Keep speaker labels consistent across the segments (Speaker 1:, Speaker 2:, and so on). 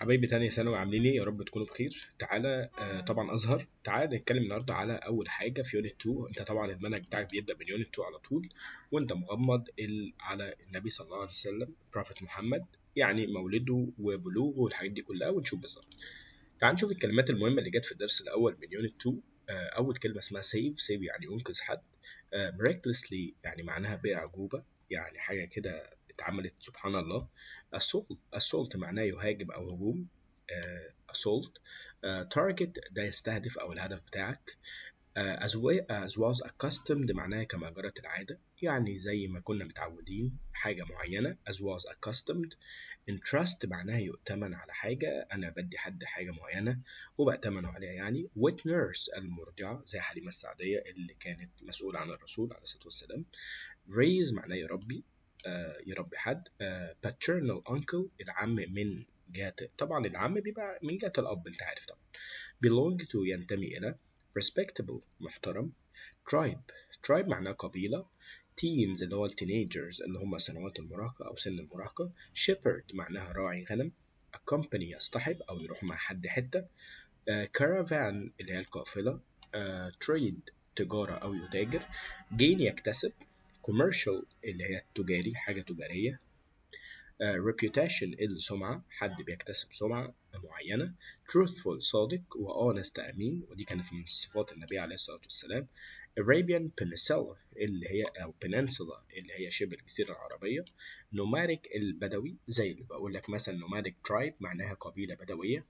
Speaker 1: حبايبي تانية ثانوي عاملين ايه؟ يا رب تكونوا بخير. تعالى طبعا ازهر. تعالى نتكلم النهارده على اول حاجه في يونت 2. انت طبعا المنهج بتاعك بيبدا من يونت 2 على طول، وانت مغمض على النبي صلى الله عليه وسلم، بروفيت محمد، يعني مولده وبلوغه والحاجات دي كلها، ونشوف بالظبط. تعال نشوف الكلمات المهمه اللي جت في الدرس الاول من يونت 2. اول كلمه اسمها سيف. سيف يعني ينقذ حد. miraculously يعني معناها بأعجوبة، يعني حاجة كده اتعملت سبحان الله. assault معناه يهاجم أو هجوم. assault. target ده يستهدف أو الهدف بتاعك. as was accustomed معناها كما جرت العادة، يعني زي ما كنا متعودين حاجة معينة. as was accustomed. entrust معناها يؤتمن على حاجة، أنا بدي حد حاجة معينة وبأتمنه عليها. يعني wet nurse المرضعة زي حليمة السعدية اللي كانت مسؤولة عن الرسول عليه الصلاة والسلام. raise معناه يربي، يربي حد. paternal uncle العم من جهة، طبعا العم بيبقى من جهة الأب أنت عارف طبعا. belong to ينتمي إلى. respectable محترم. tribe معناه قبيلة. teens اللي هو التينيجرز اللي هم سنوات المراهقة أو سن المراهقة. shepherd معناها راعي غنم. accompany يصطحب أو يروح مع حد حتة. caravan اللي هي القافلة. trade تجارة أو يتاجر. gain يكتسب. commercial اللي هي التجاري، حاجة تجارية. reputation السمعة، حد بيكتسب سمعة معينة. truthful صادق، و honest أمين، ودي كانت من صفات النبي عليه الصلاة والسلام. Arabian Peninsula اللي هي أو Peninsula اللي هي شبه الجزيرة العربية. nomadic البدوي، زي اللي بقول لك مثلا nomadic tribe معناها قبيلة بدوية.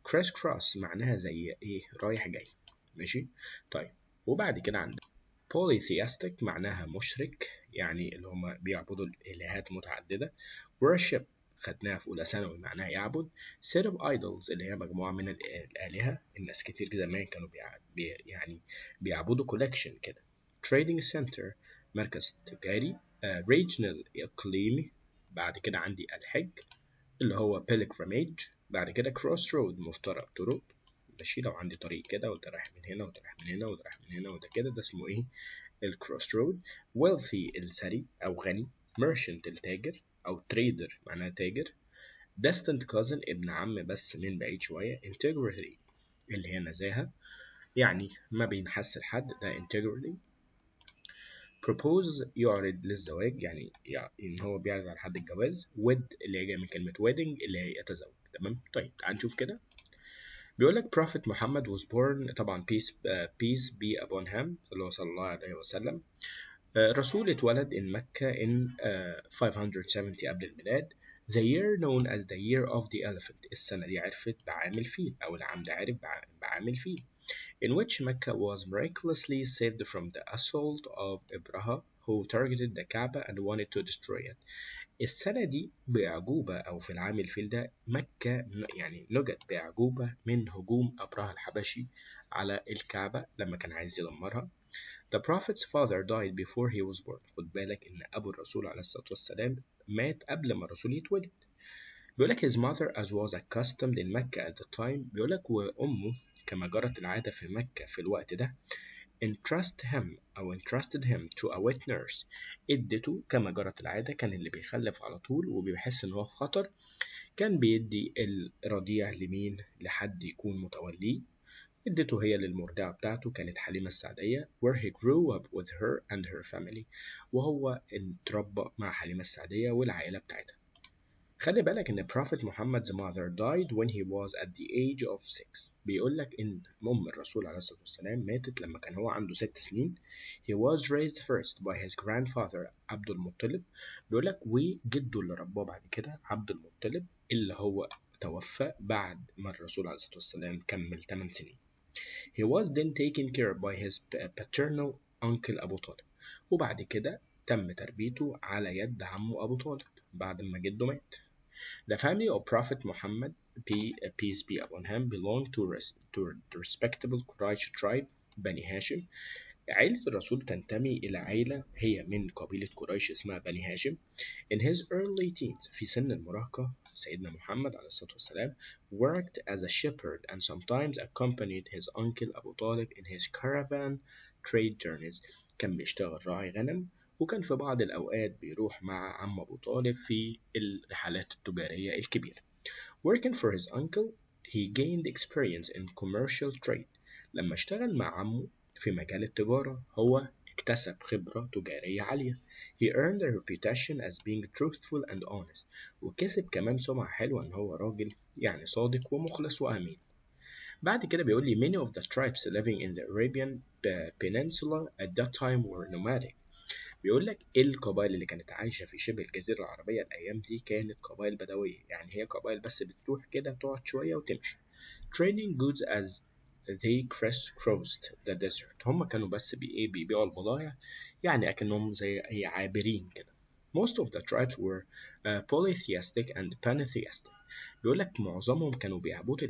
Speaker 1: criss cross معناها زي إيه، رايح جاي. ماشي. طيب، وبعد كده عندنا polytheistic معناها مشرك، يعني اللي هم بيعبدوا الإلهات متعددة. worship خدناها في أولى ثانوي معناها يعبد. set of idols اللي هي مجموعة من الآلهة. الناس كتير زمان كانوا يعني بيعبدوا collection كده. trading center مركز تجاري. regional إقليمي. بعد كده عندي الحج اللي هو pilgrimage. بعد كده crossroad مفترق طرق. ماشي، لو عندي طريق كده وانت رايح من هنا وانت رايح من هنا وانت رايح من هنا وده كده، ده اسمه ايه؟ الكروس رود. wealthy الثري أو غني. merchant التاجر أو trader معناه تاجر. distant cousin ابن عم بس من بعيد شوية. integrity اللي هي نزاهة، يعني ما بينحس لحد، ده integrity. propose يعرض للزواج، يعني إن هو بيعرض على حد الجواز. wed اللي هي جاية من كلمة wedding اللي هي يتزوج. تمام. طيب تعال نشوف كده. بيقول لك Prophet محمد was born، طبعا peace be upon him اللي هو صلى الله عليه وسلم. الرسول اتولد in مكة in 570 قبل الميلاد. The year known as the year of the elephant السنة دي عرفت بعام الفيل، أو العام ده عرف بعام الفيل. In which Mecca was miraculously saved from the assault of Abraha who targeted the Kaaba and wanted to destroy it. السنة دي بأعجوبة، أو في العام الفيل ده مكة يعني نجت بأعجوبة من هجوم أبرهة الحبشي على الكعبة لما كان عايز يدمرها. The Prophet's father died before he was born. خد بالك إن أبو الرسول عليه الصلاة والسلام مات قبل ما الرسول يتولد. بيقولك his mother as was accustomed in Mecca at the time. بيقولك وأمه كما جرت العادة في مكة في الوقت ده entrusted him to a wet nurse. ادته كما جرت العادة، كان اللي بيخلف على طول وبيحس إن هو في خطر كان بيدي الرضيع لمين؟ لحد يكون متوليه. ادته هي للمرضعة بتاعته كانت حليمة السعدية where he grew up with her and her family. وهو اتربى مع حليمة السعدية والعائلة بتاعتها. خلي بالك إن Prophet Muhammad's mother died when he was at the age of 6. بيقول لك إن أم الرسول عليه الصلاة والسلام ماتت لما كان هو عنده 6 سنين. He was raised first by his grandfather عبد المطلب. بيقول لك وجده اللي رباه بعد كده عبد المطلب اللي هو توفى بعد ما الرسول عليه الصلاة والسلام كمل 8 سنين. He was then taken care by his paternal uncle أبو طالب. وبعد كده تم تربيته على يد عمه أبو طالب بعد ما جده مات. The family of Prophet Muhammad, peace be upon him, belonged to the respectable Quraysh tribe, بني هاشم. عائلة الرسول تنتمي إلى عائلة هي من قبيلة قريش اسمها بني هاشم. In his early teens في سن المراهقة سيدنا محمد عليه الصلاة والسلام worked as a shepherd and sometimes accompanied his uncle أبو طالب in his caravan trade journeys. كان بيشتغل راعي غنم، وكان في بعض الأوقات بيروح مع عم أبو طالب في الرحلات التجارية الكبيرة. Working for his uncle, he gained experience in commercial trade. لما اشتغل مع عمه في مجال التجارة هو اكتسب خبرة تجارية عالية. He earned a reputation as being truthful and honest. وكسب كمان سمعة حلوة إن هو راجل يعني صادق ومخلص وأمين. بعد كده بيقول لي many of the tribes living in the Arabian Peninsula at that time were nomadic. بيقول لك إيه القبائل اللي كانت عايشة في شبه الجزيرة العربية الأيام دي كانت قبائل بدوية، يعني هي قبائل بس بتروح كده تقعد شوية وتمشي. Trading goods as they crisscrossed the desert. هم كانوا بس بيبيعوا البضائع، يعني أكنهم زي أي عابرين كده. Most of the tribes were polytheistic and pantheistic. بيقول لك معظمهم كانوا بيعبدوا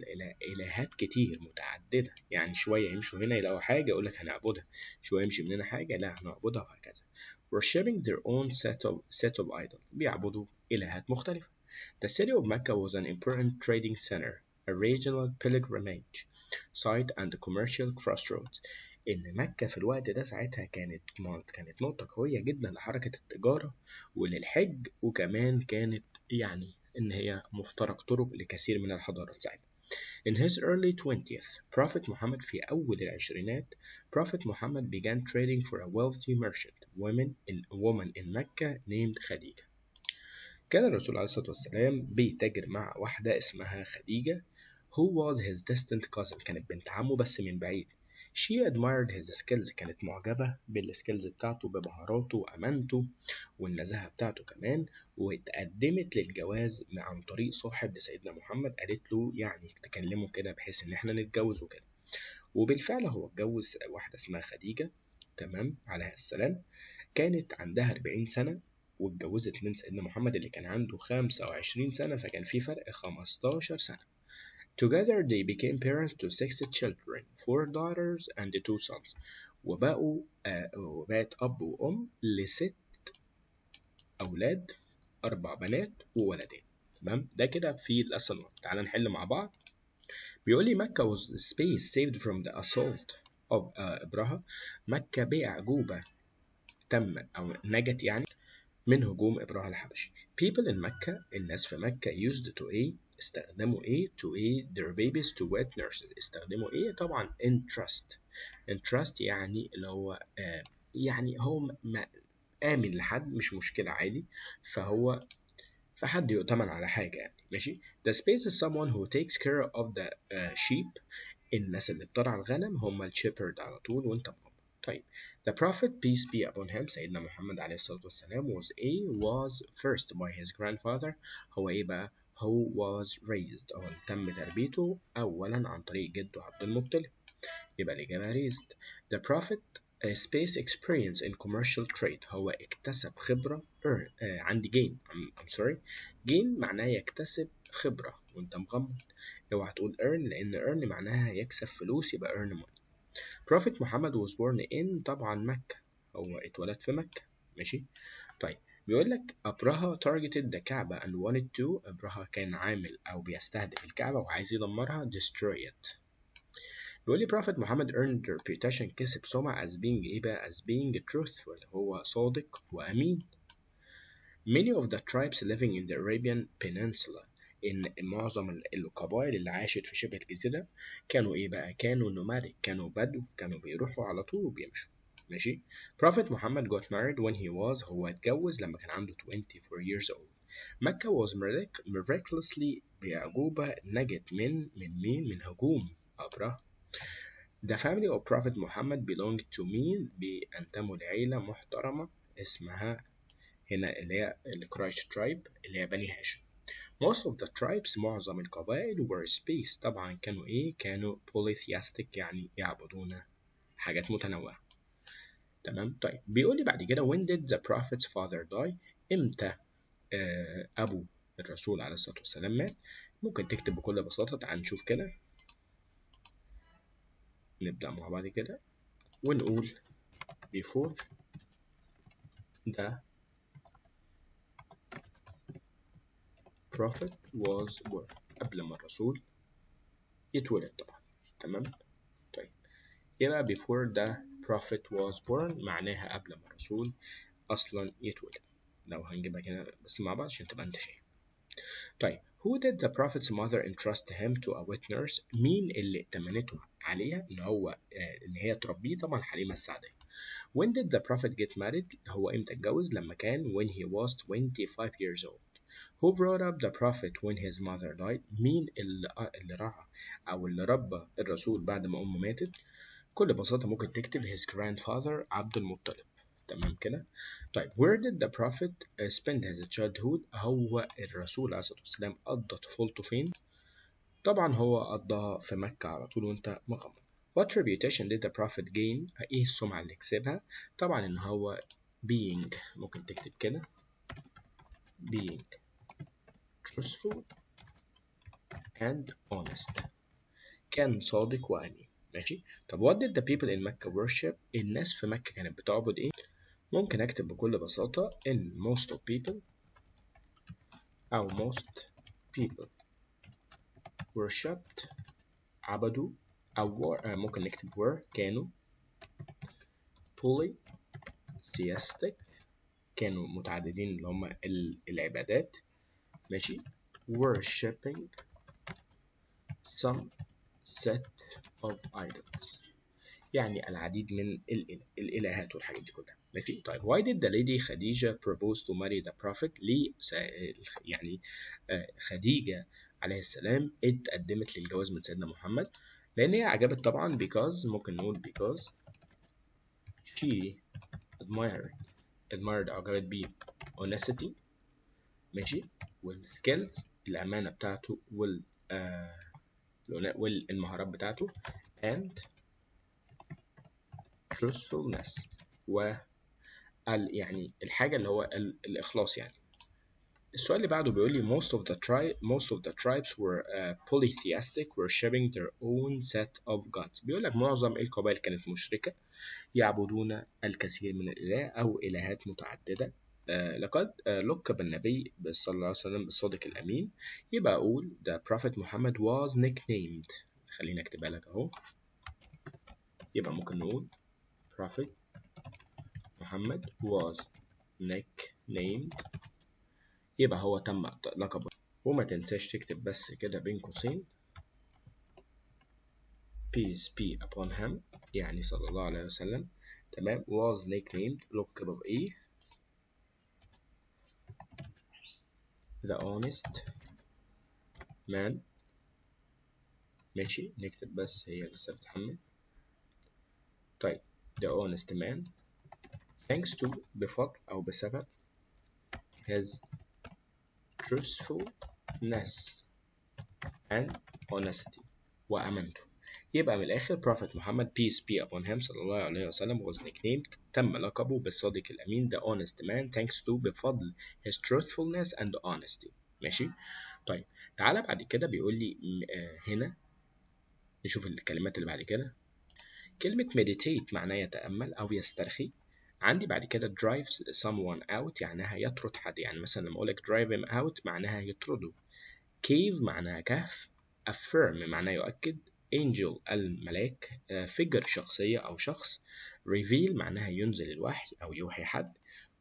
Speaker 1: إلهات كتير متعددة، يعني شوية يمشوا هنا يلاقوا حاجة يقول لك هنعبدها، شوية يمشي من هنا حاجة لا هنعبدها وهكذا. Worshipping their own set of idols. بيعبدوا إلهات مختلفة. The city of Mecca was an important trading center, a regional pilgrimage site and a commercial crossroads. إن مكة في الوقت ده ساعتها كانت نقطة قوية جدا لحركة التجارة وللحج، وكمان كانت يعني إن هي مفترق طرق لكثير من الحضارات ساعتها. In his early 20th, Prophet Muhammad في أول العشرينات, Prophet Muhammad began trading for a wealthy merchant woman in Mecca named Khadija. كان الرسول عليه الصلاة والسلام بيتاجر مع واحدة اسمها خديجة who was his distant cousin. كانت بنت عمه بس من بعيد. She admired his skills. كانت معجبة بالسكيلز بتاعته بمهاراته وأمانته والنزاهة بتاعته كمان، واتقدمت للجواز عن طريق صاحب لسيدنا محمد، قالت له يعني تكلمه كده بحيث إن احنا نتجوز وكده. وبالفعل هو اتجوز واحدة اسمها خديجة تمام عليها السلام. كانت عندها 40 سنة واتجوزت من سيدنا محمد اللي كان عنده 25 سنة، فكان في فرق 15 سنة. Together they became parents to 6 children, 4 daughters and 2 sons. وبقت أب وأم لست أولاد، 4 بنات وولدين. تمام، ده كده في lesson 1. تعال نحل مع بعض. بيقول لي مكة was the space saved from the assault of إبرهة. مكة بأعجوبة تم أو نجت يعني من هجوم إبرهة الحبشي. People in مكة، الناس في مكة used to استخدموا to their babies to wet nurses. استخدموا طبعا entrust يعني اللي هو يعني هو آمن لحد مش مشكلة عادي، فحد يؤتمن على حاجة يعني ماشي. The space is someone who takes care of the sheep. الناس اللي بترعى الغنم هم الشيبرد على طول وانت مغمض. طيب the prophet peace be upon him سيدنا محمد عليه الصلاة والسلام was first by his grandfather. هو بقى who was raised أو تم تربيته أولا عن طريق جده عبد المطلب، يبقى الإجابة raised. The prophet space experience in commercial trade. هو اكتسب خبرة عندي gain I'm sorry gain معناه يكتسب خبرة وانت مغمض، اوعى تقول earn لأن earn معناها يكسب فلوس يبقى earn money. Prophet Muhammad was born in طبعا مكة، هو اتولد في مكة ماشي. طيب بيقول لك أبرهة targeted the كعبة and wanted to. أبرهة كان عامل أو بيستهدف الكعبة وعايز يدمرها destroy it. بيقول لي Prophet Muhammad earned reputation كسب سمعة as being as being truthful. هو صادق وأمين. Many of the tribes living in the Arabian Peninsula. إن معظم القبائل اللي عاشت في شبه الجزيرة كانوا بقى كانوا nomadic، كانوا بدو، كانوا بيروحوا على طول وبيمشوا ماشي. Prophet Muhammad got married when هو اتجوز لما كان عنده 24 years old. مكة was miraculously بأعجوبة نجت من هجوم أبرهة. The family of Prophet Muhammad belonged to مين؟ بينتموا لعيلة محترمة اسمها هنا اللي هي القريش tribe اللي هي بني هاشم. Most of the tribes معظم القبائل were space طبعا كانوا كانوا polytheistic يعني يعبدون حاجات متنوعة. تمام. طيب بيقول لي بعد كده when did the prophet's father die. امتى أبو الرسول عليه الصلاة والسلام مات. ممكن تكتب بكل بساطة. تعال نشوف كده، نبدأ مع بعض كده ونقول before the prophet was born. قبل ما الرسول يتولد طبعا. تمام. طيب يبقى before the prophet was born معناها قبل ما الرسول أصلا يتولد. لو هنجيبها كده بس مع بعض عشان تبقى أنت شايف. طيب Who did the prophet's mother entrust him to a witness؟ مين اللي ائتمنته عليها إن هو إن هي تربيه؟ طبعا حليمة السعدية. When did the prophet get married؟ هو إمتى اتجوز؟ لما كان when he was 25 years old. Who brought up the prophet when his mother died؟ مين اللي رعى أو اللي ربى الرسول بعد ما أمه ماتت؟ بكل بساطة ممكن تكتب his grandfather عبد المطلب. تمام كده. طيب where did the prophet spend his childhood؟ هو الرسول عليه الصلاة والسلام قضى طفولته فين؟ طبعا هو قضاها في مكة على طول وانت مغمض. What reputation did the prophet gain؟ ايه السمعة اللي كسبها؟ طبعا ان هو being، ممكن تكتب كده being truthful and honest، كان صادق وأمين. ماشي. طب what did the people in Mecca worship؟ الناس في مكة كانت بتعبد ايه؟ ممكن اكتب بكل بساطة in most of people أو most people worshipped عبدوا أو ممكن نكتب were كانوا polytheistic كانوا متعددين اللي هم العبادات. ماشي. worshipping some set of idols يعني العديد من الإلهات والحاجات دي كلها. ماشي. طيب why did the lady خديجة propose to marry the prophet؟ ليه يعني خديجة عليه السلام اتقدمت للجواز من سيدنا محمد؟ لأن هي عجبت طبعا because، ممكن نقول because she admired أعجبت بيه honesty، ماشي، والskills الأمانة بتاعته والمهارات بتاعته and truthfulness يعني الحاجة اللي هو الإخلاص يعني. السؤال اللي بعده بيقول لي most of the tribes were polytheistic worshipping their own set of gods. بيقول لك معظم القبائل كانت مشركة يعبدون الكثير من الإله أو إلهات متعددة. لقد لقب النبي صلى الله عليه وسلم بالصادق الأمين. يبقى أقول the prophet Muhammad was nicknamed. خلينا أكتبها لك أهو. يبقى ممكن نقول prophet Muhammad was nicknamed، يبقى هو تم لقبه. وما تنساش تكتب بس كده بين قوسين peace be upon him يعني صلى الله عليه وسلم. تمام. was nicknamed لقب بإيه؟ the honest man. ماشي. نكتب بس هي لسه بتحمل. طيب the honest man thanks to بفضل أو بسبب his truthfulness and honesty وأمانته. يبقى من الآخر Prophet محمد peace be upon him صلى الله عليه وسلم was nicknamed تم لقبه بالصادق الأمين the honest man thanks to بفضل his truthfulness and honesty. ماشي. طيب تعالى بعد كده بيقول لي هنا نشوف الكلمات اللي بعد كده. كلمة meditate معناها يتأمل أو يسترخي. عندي بعد كده drives someone out معناها يطرد حد، يعني مثلا لما أقولك drive him out معناها يطرده. cave معناها كهف. affirm معناها يؤكد. angel الملاك. figure شخصية أو شخص. reveal معناها ينزل الوحي أو يوحي حد.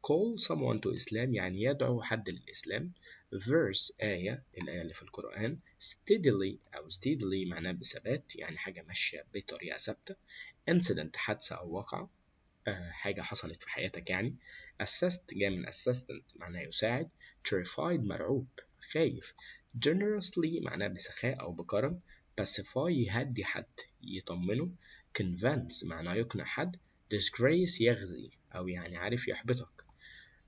Speaker 1: call someone to Islam يعني يدعو حد للإسلام. verse آية الآية اللي في القرآن. steadily معناها بثبات يعني حاجة ماشية بطريقة ثابتة. incident حادثة أو واقعة حاجة حصلت في حياتك يعني. assist جاي من assistant معناها يساعد. terrified مرعوب خايف. generously معناها بسخاء أو بكرم. pacify يهدي حد يطمنه. convince معناها يقنع حد. disgrace يغزي أو يعني عارف يحبطك.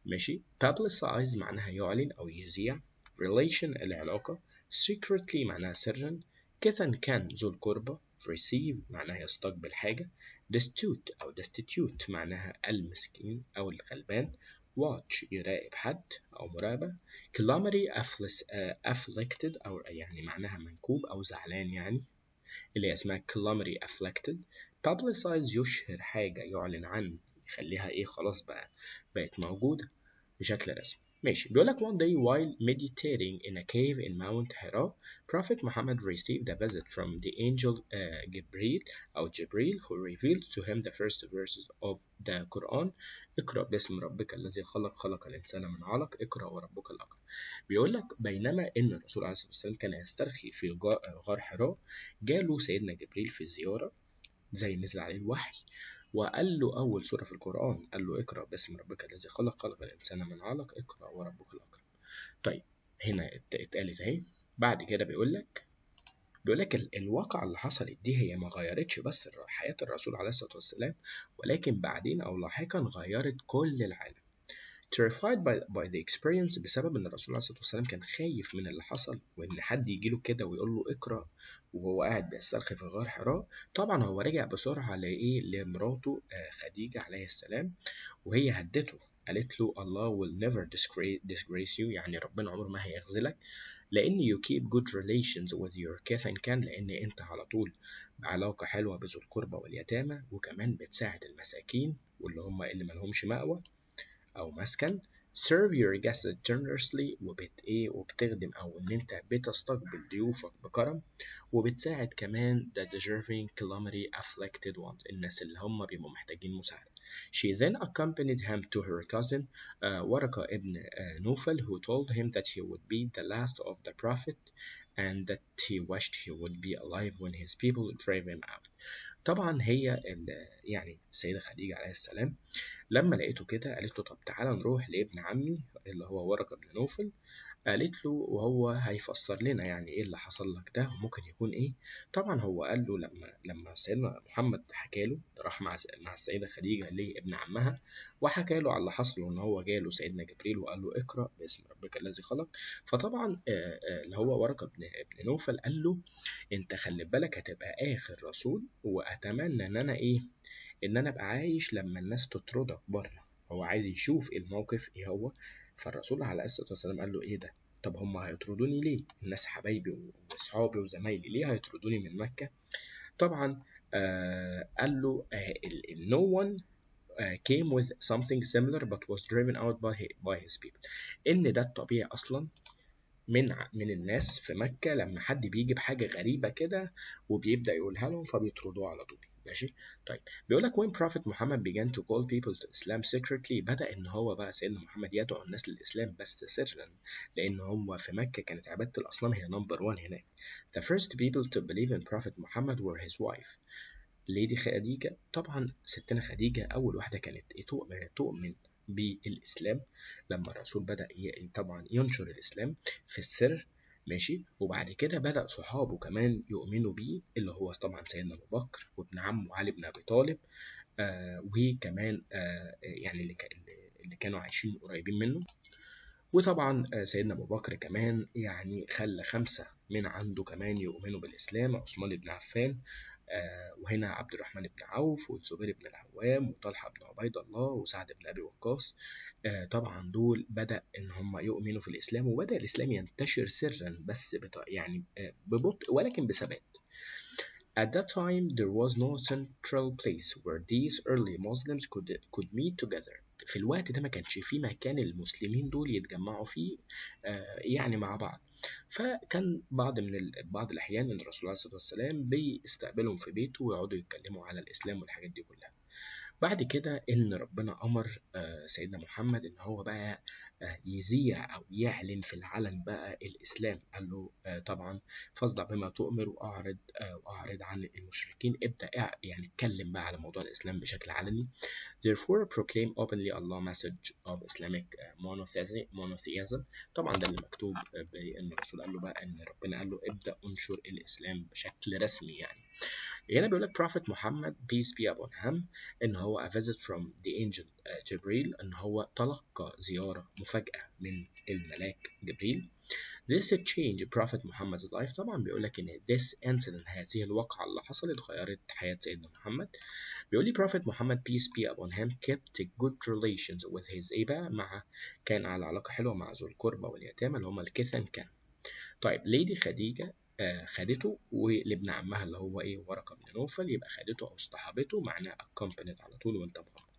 Speaker 1: ماشي. publicize معناها يعلن أو يذيع. relation العلاقة. secretly معناها سرا. كثا كان ذو القربى. receive معناها يستقبل حاجة. destitute أو destitute معناها المسكين أو الغلبان. watch يراقب حد أو مراقبة. calamity afflicted أو يعني معناها منكوب أو زعلان يعني اللي اسمها calamity afflicted. publicize يشهر حاجة يعلن عن يخليها إيه خلاص بقت موجودة بشكل رسمي. ماشي. بيقول لك one day while meditating in a cave in Mount Hira, Prophet Muhammad received a visit from the angel Jibril who revealed to him the first verses of the Quran. اقرأ باسم ربك الذي خلق، خلق الإنسان من علق، اقرأ وربك الأكرم. بيقول لك بينما إن الرسول عليه الصلاة والسلام كان يسترخي في غار حراء، جاله سيدنا جبريل في الزيارة زي نزل عليه الوحي، وقال له أول سورة في القرآن، قال له اقرأ باسم ربك الذي خلق، خلق الإنسان من علق، اقرأ وربك الأكرم. طيب هنا اتقالت اهي. بعد كده بيقول لك الواقعة اللي حصلت دي هي ما غيرتش بس حياة الرسول عليه الصلاة والسلام، ولكن بعدين أو لاحقا غيرت كل العالم. terrified by the experience، بسبب ان الرسول عليه الصلاه والسلام كان خايف من اللي حصل، وان حد يجي له كده ويقول له اقرا وهو قاعد بيسترخي في غار حراء. طبعا هو رجع بسرعه لمراته خديجه عليه السلام، وهي هدته، قالت له الله will never disgrace you، يعني ربنا عمره ما هيخذلك، لان you keep good relations with your kith and kin، لان انت على طول بعلاقه حلوه بذو القربى واليتامى، وكمان بتساعد المساكين واللي هم اللي ملهمش مأوى أو مسكن. serve your guests generously، وبتخدم أو إن أنت بتستقبل ضيوفك بكرم، وبتساعد كمان the deserving calamity afflicted ones، الناس اللي هم بيبقوا محتاجين مساعدة. She then accompanied him to her cousin ورقة ابن نوفل who told him that he would be the last of the prophet and that he wished he would be alive when his people drove him out. طبعا هي يعني السيدة خديجة عليه السلام لما لقيته كده قالت له طب تعالى نروح لابن عمي اللي هو ورقة بن نوفل، قالت له وهو هيفسر لنا يعني ايه اللي حصل لك ده وممكن يكون ايه. طبعا هو قال له لما سيدنا محمد حكى له، راح مع السيدة خديجة لابن عمها وحكى له على اللي حصل، وان هو جاله سيدنا جبريل وقال له اقرأ باسم ربك الذي خلق. فطبعا اللي هو ورقة بن نوفل قال له انت خلي بالك هتبقى اخر رسول، واتمنى ان انا ابقى عايش لما الناس تطردك بره. هو عايز يشوف الموقف ايه هو. فالرسول عليه الصلاه والسلام قال له ايه ده؟ طب هم هيطردوني ليه؟ الناس حبايبي واصحابي وزمايلي، ليه هيطردوني من مكه؟ طبعا قال له no one came with something similar but was driven out by his people. ان ده الطبيعي اصلا من الناس في مكة، لما حد بيجي بحاجة غريبة كده وبيبدأ يقولها لهم فبيطردوه على طول. ماشي. طيب بيقول لك when Prophet Muhammad began to call people to Islam secretly، بدأ إن هو بقى سيدنا محمد يدعو الناس للإسلام بس سرا، لأن هو في مكة كانت عبادة الأصنام هي نمبر 1 هناك. The first people to believe in Prophet Muhammad were his wife ليدي خديجة. طبعا ستنا خديجة أول واحدة كانت تؤمن بالإسلام لما الرسول بدأ طبعا ينشر الإسلام في السر. ماشي. وبعد كده بدأ صحابه كمان يؤمنوا بيه، اللي هو طبعا سيدنا أبو بكر وابن عمه علي بن أبي طالب، وكمان يعني اللي كانوا عايشين قريبين منه. وطبعا سيدنا أبو بكر كمان يعني خلى 5 من عنده كمان يؤمنوا بالإسلام، عثمان بن عفان، وهنا عبد الرحمن بن عوف والزبير بن العوام وطلحة بن عبيد الله وسعد بن أبي وقاص. طبعا دول بدأ إن هم يؤمنوا في الإسلام، وبدأ الإسلام ينتشر سرا بس يعني ببطء ولكن بثبات. At that time there was no central place where these early Muslims could meet together. في الوقت ده ما كانش فيه مكان المسلمين دول يتجمعوا فيه يعني مع بعض. فكان بعض الأحيان إن الرسول عليه الصلاة والسلام بيستقبلهم في بيته ويقعدوا يتكلموا على الإسلام والحاجات دي كلها. بعد كده إن ربنا أمر سيدنا محمد إن هو بقى يذيع أو يعلن في العلن بقى الإسلام. قال له طبعا فاصدع بما تؤمر وأعرض عن المشركين، ابدأ يعني اتكلم بقى على موضوع الإسلام بشكل علني. Therefore proclaim openly Allah message of Islamic monotheism. طبعا ده اللي مكتوب بأن الرسول قال له بقى إن ربنا قال له ابدأ انشر الإسلام بشكل رسمي يعني. هنا بيقول لك Prophet Muhammad peace be upon him إن هو a visit from the angel جبريل، إن هو تلقى زيارة مفاجأة من الملاك جبريل. This change Prophet Muhammad's life. طبعا بيقول لك إن this incident هذه الواقعة اللي حصلت غيرت حياة سيدنا محمد. بيقول لي Prophet Muhammad peace be upon him kept good relations with his كان على علاقة حلوة مع ذو القربى واليتامى اللي هم الكثن كان. طيب ليدي خديجة خدته، ولابن عمها اللي هو ورقة بن نوفل يبقى خدته أو اصطحبته، معناه accompanied على طول وانت مغمض.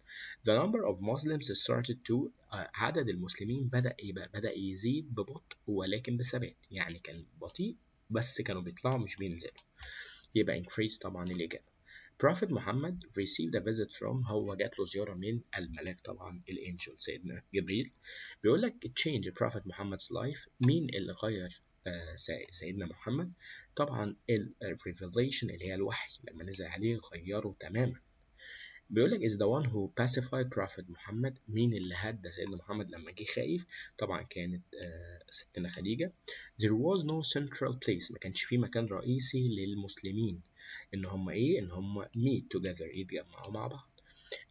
Speaker 1: The number of Muslims started to عدد المسلمين بدأ يزيد ببطء ولكن بثبات، يعني كان بطيء بس كانوا بيطلعوا مش بينزلوا، يبقى increase طبعا الإجابة. Prophet Muhammad received a visit from، هو جات له زيارة من الملاك طبعا الانجل سيدنا جبريل. بيقول لك change Prophet Muhammad's life، مين اللي غير سيدنا محمد؟ طبعا ال revelation اللي هي الوحي لما نزل عليه غيره تماما. بيقول لك is the one who pacified Prophet Muhammad، مين اللي هدى سيدنا محمد لما جه خايف؟ طبعا كانت ستنا خديجة. There was no central place، ما كانش في مكان رئيسي للمسلمين ان هم ان هم meet together، يتجمعوا مع بعض.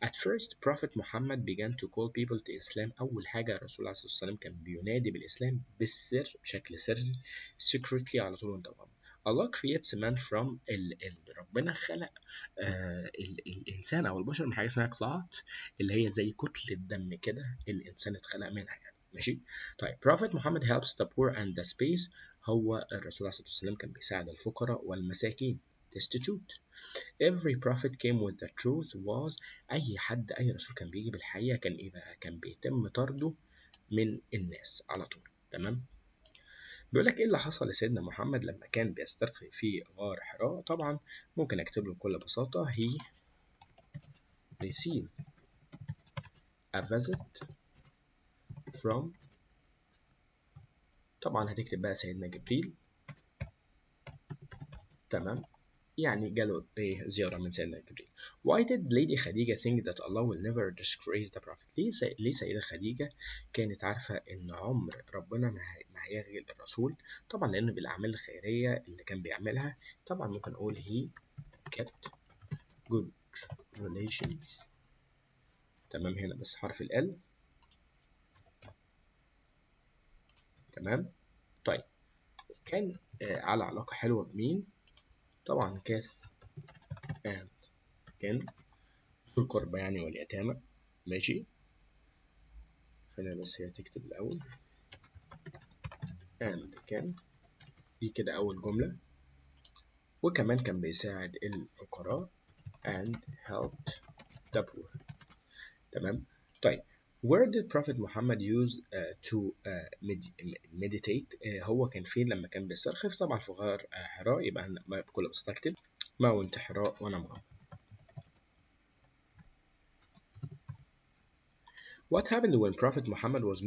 Speaker 1: At first Prophet Muhammad began to call people to Islam، أول حاجة الرسول عليه الصلاة والسلام كان بينادي بالإسلام بالسر، بشكل سري secretly على طول وانت غامض. Allah creates man from ربنا خلق الإنسان أو البشر من حاجة اسمها clot، اللي هي زي كتلة دم كده الإنسان اتخلق منها يعني. ماشي. طيب Prophet Muhammad helps the poor and the space، هو الرسول عليه الصلاة والسلام كان بيساعد الفقراء والمساكين destitute. Every prophet came with the truth was، أي رسول كان بيجي بالحقيقة كان إيه بقى؟ كان بيتم طرده من الناس على طول. تمام. بيقول لك إيه اللي حصل لسيدنا محمد لما كان بيسترخي في غار حراء؟ طبعا ممكن أكتب له بكل بساطة he received a visit from، طبعا هتكتب بقى سيدنا جبريل. تمام، يعني جاله ايه زيارة من سيدنا جبريل. Why did Lady Khadija think that Allah will never disgrace the Prophet؟ ليه سيدة خديجة كانت عارفة إن عمر ربنا ما هيخذل الرسول؟ طبعا لأن بالأعمال الخيرية اللي كان بيعملها. طبعا ممكن أقول he kept good relations، تمام، هنا بس حرف ال. تمام. طيب كان على علاقة حلوة بمين؟ طبعا كاث and كان ذو القربى يعني واليتامى. ماشي، خلينا بس هي تكتب الأول and كان، دي كده أول جملة. وكمان كان بيساعد الفقراء and helped the poor. تمام. طيب where did Prophet Muhammad use to meditate؟ هو كان فين لما كان بيسترخي؟ طبعا في غار حراء، يبقى بكل بساطة اكتب ماونت حراء وأنا مغمض. What happened when Prophet Muhammad was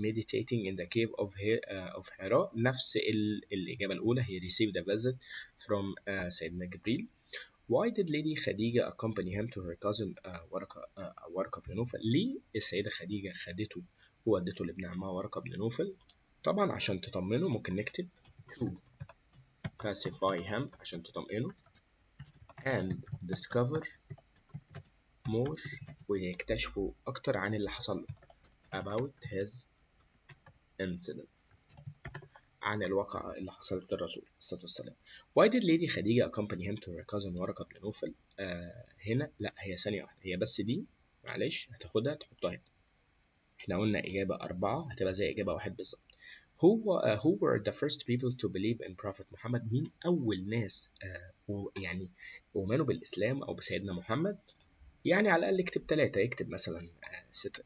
Speaker 1: meditating in the cave of Hira؟ نفس الإجابة الأولى، he received a visit from سيدنا جبريل. Why did Lady Khadija accompany him to her cousin ورقة بن نوفل؟ ليه السيدة خديجة خدته وودته لابن عمها ورقة بن نوفل؟ طبعا عشان تطمنه، ممكن نكتب to pacify him عشان تطمئنه and discover more، ويكتشفوا أكتر عن اللي حصل له about his incident، عن الواقعة اللي حصلت للرسول عليه الصلاة والسلام. Why did Lady Khadija accompany him to her cousin ورقة بن نوفل؟ هنا لا، هي ثانية واحدة، هي بس دي معلش هتاخدها تحطها هنا. احنا قلنا إجابة 4 هتبقى زي إجابة 1 بالظبط. Who were the first people to believe in Prophet Muhammad؟ مين أول ناس يعني أؤمنوا بالإسلام أو بسيدنا محمد؟ يعني على الأقل اكتب 3، يكتب مثلا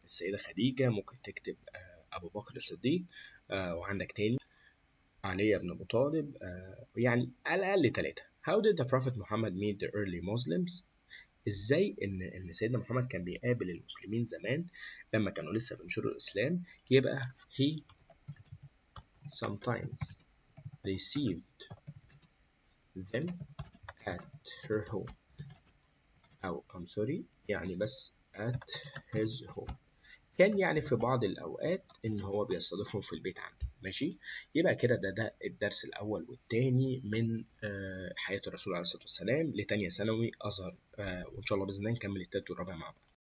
Speaker 1: السيدة خديجة، ممكن تكتب أبو بكر الصديق، وعندك تاني علي بن أبو طالب، يعني على الأقل 3. How did the Prophet Muhammad meet the early Muslims؟ إزاي إن سيدنا محمد كان بيقابل المسلمين زمان لما كانوا لسه بينشروا الإسلام؟ يبقى he sometimes received them at her home، أو يعني بس at his home، كان يعني في بعض الأوقات إن هو بيستضيفهم في البيت عنده. ماشي، يبقى كده ده الدرس الأول والتاني من حياة الرسول عليه الصلاة والسلام لتانية ثانوي أزهر، وإن شاء الله بإذن الله نكمل التالت والرابع مع بعض.